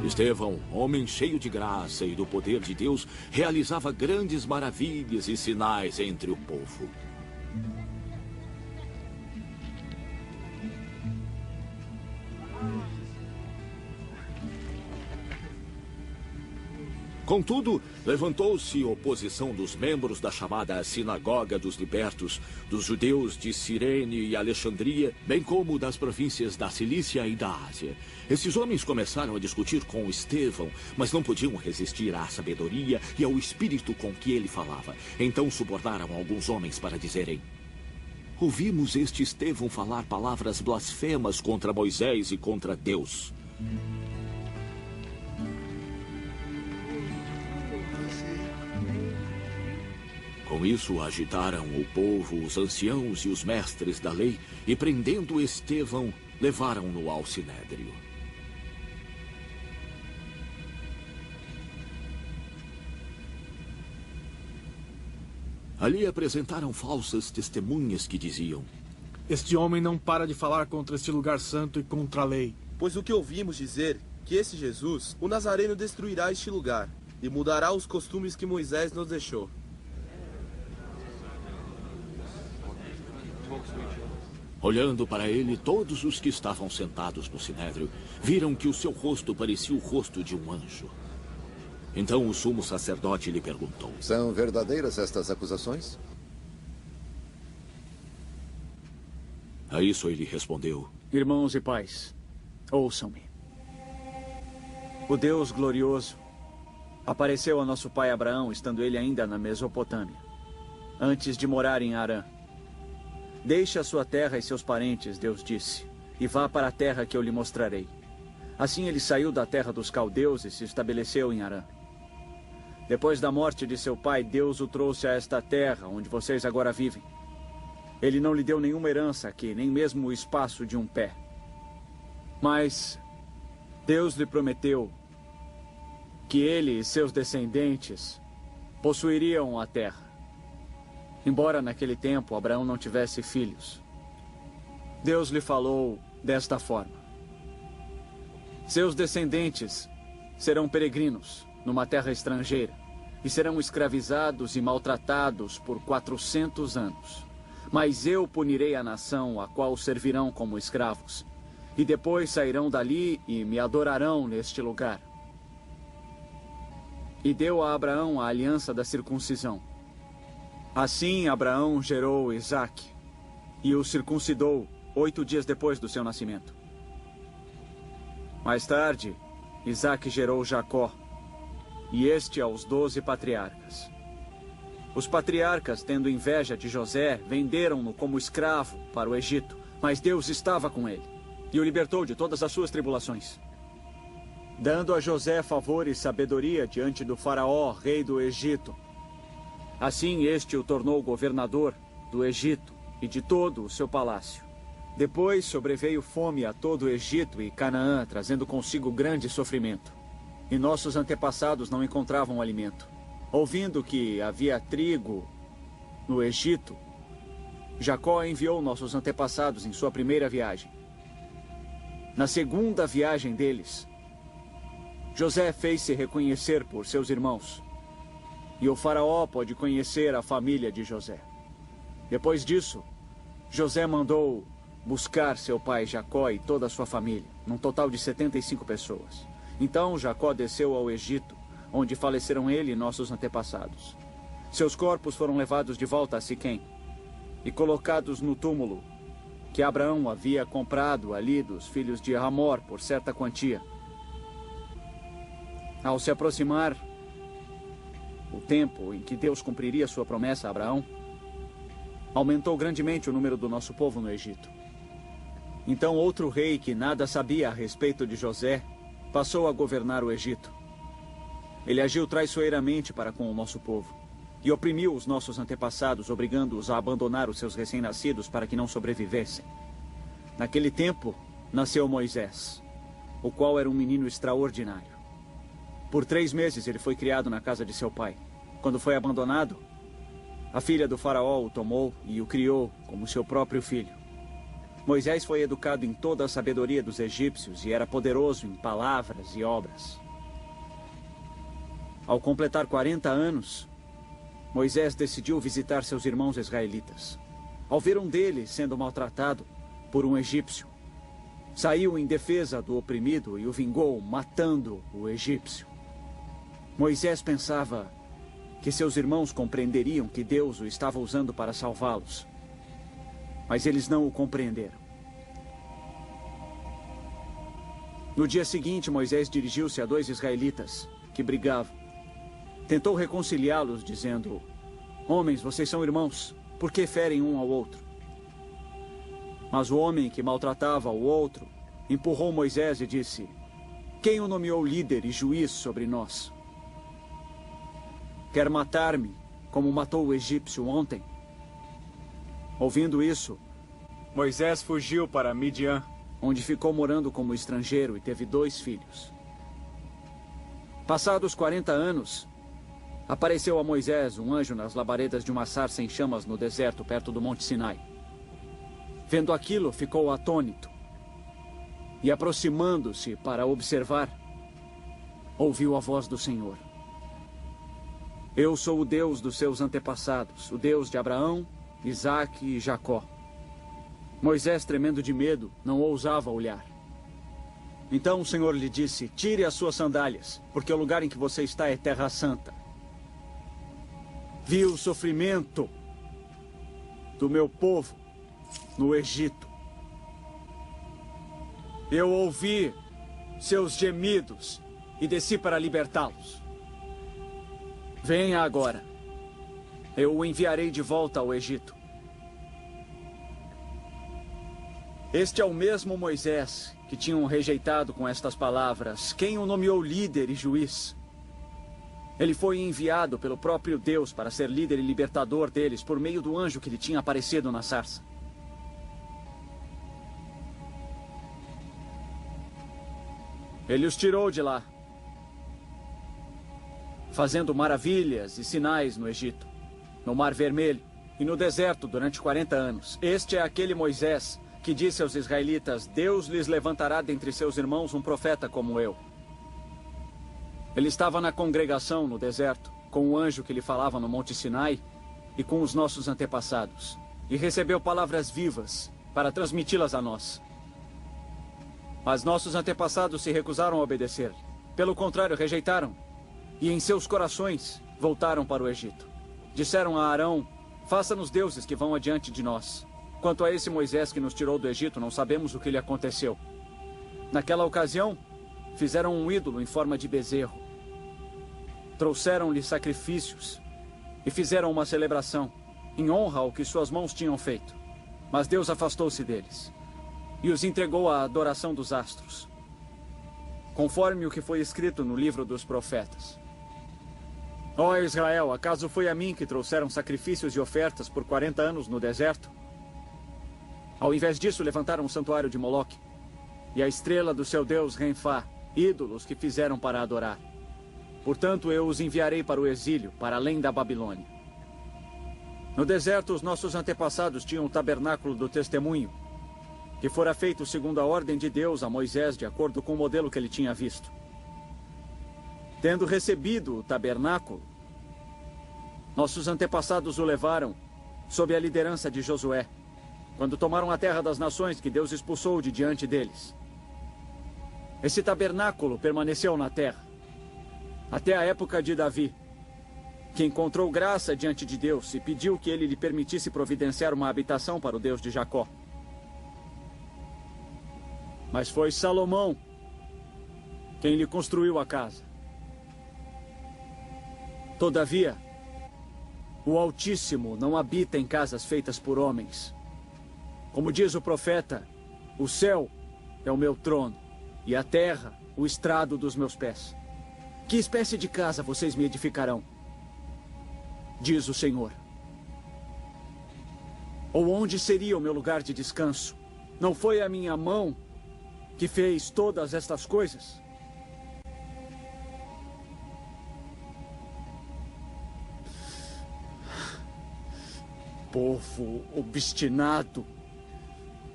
Estevão, homem cheio de graça e do poder de Deus, realizava grandes maravilhas e sinais entre o povo. Contudo, levantou-se oposição dos membros da chamada Sinagoga dos Libertos, dos judeus de Cirene e Alexandria, bem como das províncias da Cilícia e da Ásia. Esses homens começaram a discutir com Estevão, mas não podiam resistir à sabedoria e ao espírito com que ele falava. Então subornaram alguns homens para dizerem: ouvimos este Estevão falar palavras blasfemas contra Moisés e contra Deus. Com isso, agitaram o povo, os anciãos e os mestres da lei, e prendendo Estevão, levaram-no ao sinédrio. Ali apresentaram falsas testemunhas que diziam: este homem não para de falar contra este lugar santo e contra a lei. Pois o que ouvimos dizer, que esse Jesus, o Nazareno, destruirá este lugar e mudará os costumes que Moisés nos deixou. Olhando para ele, todos os que estavam sentados no sinédrio viram que o seu rosto parecia o rosto de um anjo. Então o sumo sacerdote lhe perguntou: são verdadeiras estas acusações? A isso ele respondeu: irmãos e pais, ouçam-me. O Deus glorioso apareceu a nosso pai Abraão, estando ele ainda na Mesopotâmia, antes de morar em Harã. Deixe a sua terra e seus parentes, Deus disse, e vá para a terra que eu lhe mostrarei. Assim ele saiu da terra dos caldeus e se estabeleceu em Harã. Depois da morte de seu pai, Deus o trouxe a esta terra, onde vocês agora vivem. Ele não lhe deu nenhuma herança aqui, nem mesmo o espaço de um pé. Mas Deus lhe prometeu que ele e seus descendentes possuiriam a terra. Embora naquele tempo Abraão não tivesse filhos, Deus lhe falou desta forma: seus descendentes serão peregrinos numa terra estrangeira e serão escravizados e maltratados por 400 anos. Mas eu punirei a nação a qual servirão como escravos, e depois sairão dali e me adorarão neste lugar. E deu a Abraão a aliança da circuncisão. Assim Abraão gerou Isaque e o circuncidou 8 dias depois do seu nascimento. Mais tarde, Isaque gerou Jacó, e este aos 12 patriarcas. Os patriarcas, tendo inveja de José, venderam-no como escravo para o Egito, mas Deus estava com ele e o libertou de todas as suas tribulações, dando a José favor e sabedoria diante do faraó, rei do Egito. Assim este o tornou governador do Egito e de todo o seu palácio. Depois sobreveio fome a todo o Egito e Canaã, trazendo consigo grande sofrimento. E nossos antepassados não encontravam alimento. Ouvindo que havia trigo no Egito, Jacó enviou nossos antepassados em sua primeira viagem. Na segunda viagem deles, José fez-se reconhecer por seus irmãos. E o faraó pôde conhecer a família de José. Depois disso, José mandou buscar seu pai Jacó e toda a sua família, num total de 75 pessoas. Então Jacó desceu ao Egito, onde faleceram ele e nossos antepassados. Seus corpos foram levados de volta a Siquém e colocados no túmulo que Abraão havia comprado ali dos filhos de Hamor por certa quantia. Ao se aproximar o tempo em que Deus cumpriria sua promessa a Abraão, aumentou grandemente o número do nosso povo no Egito. Então outro rei que nada sabia a respeito de José passou a governar o Egito. Ele agiu traiçoeiramente para com o nosso povo e oprimiu os nossos antepassados, obrigando-os a abandonar os seus recém-nascidos para que não sobrevivessem. Naquele tempo, nasceu Moisés, o qual era um menino extraordinário. Por 3 meses ele foi criado na casa de seu pai. Quando foi abandonado, a filha do faraó o tomou e o criou como seu próprio filho. Moisés foi educado em toda a sabedoria dos egípcios e era poderoso em palavras e obras. Ao completar 40 anos, Moisés decidiu visitar seus irmãos israelitas. Ao ver um deles sendo maltratado por um egípcio, saiu em defesa do oprimido e o vingou, matando o egípcio. Moisés pensava que seus irmãos compreenderiam que Deus o estava usando para salvá-los. Mas eles não o compreenderam. No dia seguinte, Moisés dirigiu-se a 2 israelitas que brigavam. Tentou reconciliá-los, dizendo: "Homens, vocês são irmãos, por que ferem um ao outro?" Mas o homem que maltratava o outro empurrou Moisés e disse: "Quem o nomeou líder e juiz sobre nós? Quer matar-me, como matou o egípcio ontem?" Ouvindo isso, Moisés fugiu para Midian, onde ficou morando como estrangeiro e teve 2 filhos. Passados 40 anos, apareceu a Moisés um anjo nas labaredas de uma sarça em chamas no deserto, perto do Monte Sinai. Vendo aquilo, ficou atônito. E aproximando-se para observar, ouviu a voz do Senhor: "Eu sou o Deus dos seus antepassados, o Deus de Abraão, Isaque e Jacó." Moisés, tremendo de medo, não ousava olhar. Então o Senhor lhe disse: "Tire as suas sandálias, porque o lugar em que você está é terra santa. Vi o sofrimento do meu povo no Egito. Eu ouvi seus gemidos e desci para libertá-los. Venha agora. Eu o enviarei de volta ao Egito." Este é o mesmo Moisés que tinham rejeitado com estas palavras: "Quem o nomeou líder e juiz?" Ele foi enviado pelo próprio Deus para ser líder e libertador deles por meio do anjo que lhe tinha aparecido na sarça. Ele os tirou de lá, fazendo maravilhas e sinais no Egito, no Mar Vermelho e no deserto durante 40 anos. Este é aquele Moisés que disse aos israelitas: "Deus lhes levantará dentre seus irmãos um profeta como eu." Ele estava na congregação no deserto, com o anjo que lhe falava no Monte Sinai e com os nossos antepassados, e recebeu palavras vivas para transmiti-las a nós. Mas nossos antepassados se recusaram a obedecer. Pelo contrário, rejeitaram, e em seus corações voltaram para o Egito. Disseram a Arão: "Faça-nos deuses que vão adiante de nós. Quanto a esse Moisés que nos tirou do Egito, não sabemos o que lhe aconteceu." Naquela ocasião, fizeram um ídolo em forma de bezerro. Trouxeram-lhe sacrifícios e fizeram uma celebração em honra ao que suas mãos tinham feito. Mas Deus afastou-se deles e os entregou à adoração dos astros, conforme o que foi escrito no livro dos profetas. Ó Israel, acaso foi a mim que trouxeram sacrifícios e ofertas por 40 anos no deserto? Ao invés disso, levantaram o santuário de Moloque e a estrela do seu deus Renfá, ídolos que fizeram para adorar. Portanto, eu os enviarei para o exílio, para além da Babilônia. No deserto, os nossos antepassados tinham o tabernáculo do testemunho, que fora feito segundo a ordem de Deus a Moisés, de acordo com o modelo que ele tinha visto. Tendo recebido o tabernáculo, nossos antepassados o levaram sob a liderança de Josué, quando tomaram a terra das nações que Deus expulsou de diante deles. Esse tabernáculo permaneceu na terra até a época de Davi, que encontrou graça diante de Deus e pediu que ele lhe permitisse providenciar uma habitação para o Deus de Jacó. Mas foi Salomão quem lhe construiu a casa. Todavia, o Altíssimo não habita em casas feitas por homens. Como diz o profeta: "O céu é o meu trono e a terra o estrado dos meus pés. Que espécie de casa vocês me edificarão? Diz o Senhor. Ou onde seria o meu lugar de descanso? Não foi a minha mão que fez todas estas coisas?" Povo obstinado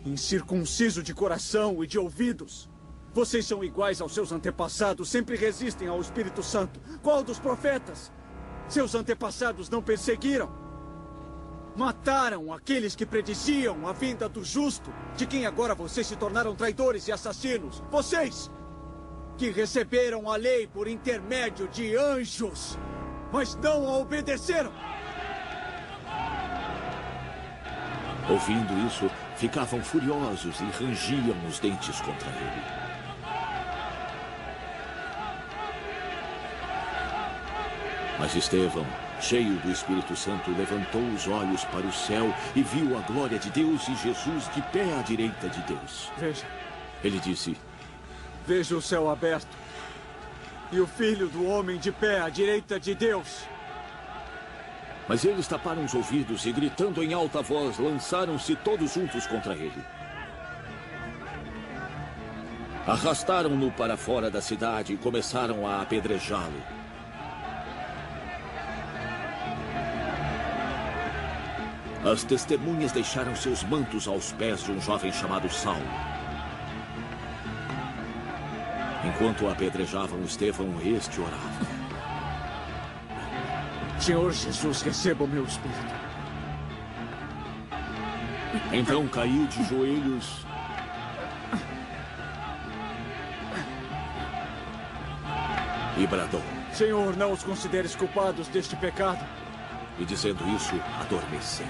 incircunciso de coração e de ouvidos. Vocês são iguais aos seus antepassados, sempre resistem ao Espírito Santo. Qual dos profetas? Seus antepassados não perseguiram? Mataram aqueles que prediziam a vinda do justo, de quem agora vocês se tornaram traidores e assassinos. Vocês, que receberam a lei por intermédio de anjos, mas não a obedeceram. Ouvindo isso, ficavam furiosos e rangiam os dentes contra ele. Mas Estevão, cheio do Espírito Santo, levantou os olhos para o céu e viu a glória de Deus e Jesus de pé à direita de Deus. Veja. Ele disse: Veja o céu aberto e o Filho do Homem de pé à direita de Deus. Mas eles taparam os ouvidos e, gritando em alta voz, lançaram-se todos juntos contra ele. Arrastaram-no para fora da cidade e começaram a apedrejá-lo. As testemunhas deixaram seus mantos aos pés de um jovem chamado Saulo. Enquanto apedrejavam Estevão, este orava: Senhor Jesus, receba o meu espírito. Então caiu de joelhos e bradou. Senhor, não os consideres culpados deste pecado. E dizendo isso, adormeceu.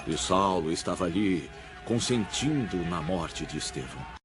E Saulo estava ali, consentindo na morte de Estevão.